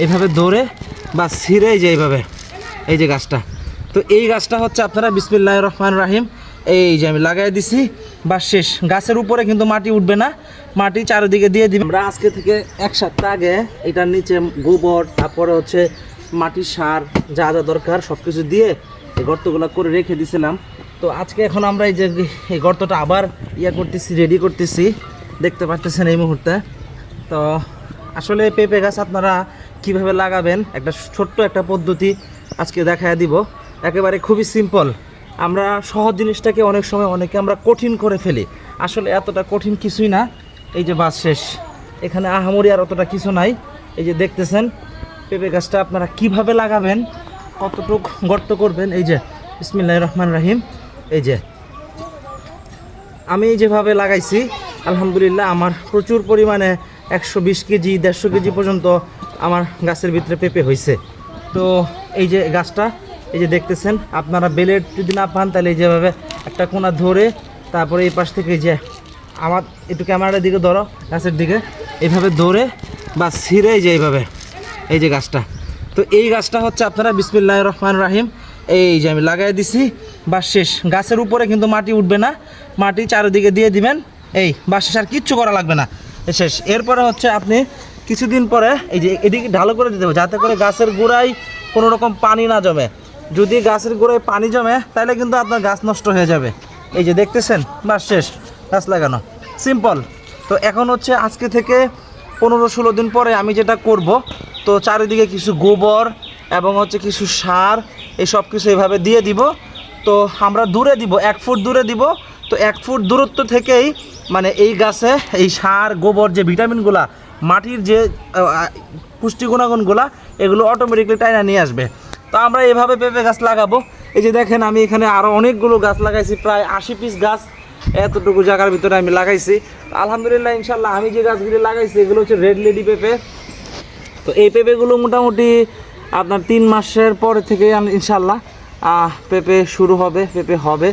এইভাবে ধরে বা ছিঁড়ে যে এইভাবে এই যে গাছটা, তো এই গাছটা হচ্ছে আপনারা বিসমিল্লাহির রহমানির রহিম এই যে আমি লাগাই দিছি বা শেষ। গাছের উপরে কিন্তু মাটি উঠবে না, মাটি চারিদিকে দিয়ে দিবেন। আমরা আজকে থেকে 1 সপ্তাহ আগে এটার নিচে গোবর, তারপরে হচ্ছে মাটির সার, যা যা দরকার সব কিছু দিয়ে এই গর্তগুলো করে রেখে দিয়েছিলাম। তো আজকে এখন আমরা এই যে এই গর্তটা আবার করতেছি, রেডি করতেছি, দেখতে পাচ্ছেন এই মুহূর্তে। তো আসলে পেঁপে গাছ আপনারা কিভাবে লাগাবেন একটা ছোট্ট একটা পদ্ধতি আজকে দেখায় দিব। একেবারে খুবই সিম্পল। আমরা সহজ জিনিসটাকে অনেক সময় অনেকে আমরা কঠিন করে ফেলি, আসলে এতটা কঠিন কিছুই না। এই যে বাস শেষ, এখানে আহামরি আর অতটা কিছু নাই। এই যে দেখতেছেন পেঁপে গাছটা আপনারা কিভাবে লাগাবেন, কতটুক গর্ত করবেন। এই যে বিসমিল্লাহির রহমানির রহিম, এই যে আমি যেভাবে লাগাইছি আলহামদুলিল্লাহ আমার প্রচুর পরিমাণে 120 কেজি 150 কেজি পর্যন্ত আমার গাছের ভিতরে পেঁপে হয়েছে। তো এই যে গাছটা এই যে দেখতেছেন, আপনারা বেলেট যদি না পান তাহলে এই যেভাবে একটা কোনা ধরে তারপরে এই পাশ থেকে যে আমার একটু ক্যামেরার দিকে ধরো, গাছের দিকে এইভাবে ধরে বা ছিঁড়ে যে এইভাবে এই যে গাছটা, তো এই গাছটা হচ্ছে আপনারা বিসমিল্লাহির রহমানির রহিম এই যে আমি লাগাই দিছি বা শেষ। গাছের উপরে কিন্তু মাটি উঠবে না, মাটি চারিদিকে দিয়ে দিবেন। এই বা শেষ, আর কিচ্ছু করা লাগবে না, শেষ। এরপরে হচ্ছে আপনি কিছুদিন পরে এই যে এদিকে ঢালো করে দিতে হবে, যাতে করে গাছের গোড়ায় কোনো রকম পানি না জমে। যদি গাছের গোড়ায় পানি জমে তাহলে কিন্তু আপনার গাছ নষ্ট হয়ে যাবে। এই যে দেখতেছেন বা শেষ, গাছ লাগানো সিম্পল। তো এখন হচ্ছে আজকে থেকে 15-16 দিন পরে আমি যেটা করব, তো চারিদিকে কিছু গোবর এবং হচ্ছে কিছু সার এই সব কিছু এইভাবে দিয়ে দিব। তো আমরা দূরে দিব, 1 ফুট দূরে দিব। তো 1 ফুট দূরত্ব থেকেই মানে এই গাছে এই সার গোবর যে ভিটামিনগুলা, মাটির যে পুষ্টি গুণাগুণগুলা, এগুলো অটোমেটিকলি টাইনা নিয়ে আসবে। তো আমরা এভাবে পেঁপে গাছ লাগাবো। এই যে দেখেন আমি এখানে আরও অনেকগুলো গাছ লাগাইছি, প্রায় 80 পিস গাছ এতটুকু জায়গার ভিতরে আমি লাগাইছি। আলহামদুলিল্লাহ ইনশাল্লাহ আমি যে গাছগুলি লাগাইছি এগুলো হচ্ছে রেড লেডি পেঁপে। তো এই পেঁপেগুলো মোটামুটি আপনার 3 মাসের পরে থেকে ইনশাল্লাহ পেঁপে শুরু হবে, পেঁপে হবে।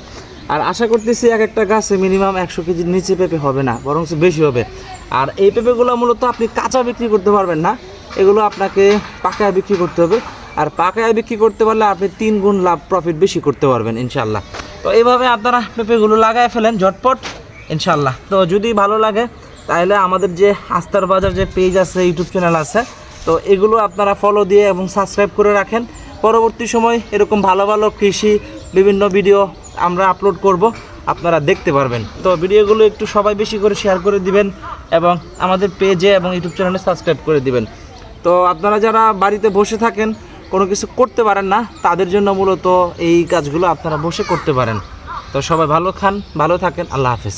আর আশা করতেছি এক একটা গাছে মিনিমাম 100 কেজির নিচে পেঁপে হবে না, বরং বেশি হবে। আর এই পেঁপেগুলো মূলত আপনি কাঁচা বিক্রি করতে পারবেন না, এগুলো আপনাকে পাকায় বিক্রি করতে হবে। আর পাকায় বিক্রি করতে পারলে আপনি 3 গুণ লাভ প্রফিট বেশি করতে পারবেন ইনশাল্লাহ। তো এইভাবে আপনারা পেঁপেগুলো লাগায় ফেলেন ঝটপট ইনশাল্লাহ। তো যদি ভালো লাগে তাহলে আমাদের যে আস্তার বাজার যে পেজ আছে, ইউটিউব চ্যানেল আছে, তো এগুলো আপনারা ফলো দিয়ে এবং সাবস্ক্রাইব করে রাখেন। পরবর্তী সময় এরকম ভালো ভালো কৃষি বিভিন্ন ভিডিও আমরা আপলোড করব, আপনারা দেখতে পারবেন। তো ভিডিওগুলো একটু সবাই বেশি করে শেয়ার করে দিবেন এবং আমাদের পেজে এবং ইউটিউব চ্যানেলে সাবস্ক্রাইব করে দিবেন। তো আপনারা যারা বাড়িতে বসে থাকেন, কোনো কিছু করতে পারেন না, তাদের জন্য মূলত এই কাজগুলো আপনারা বসে করতে পারেন। তো সবাই ভালো থাকেন, আল্লাহ হাফেজ।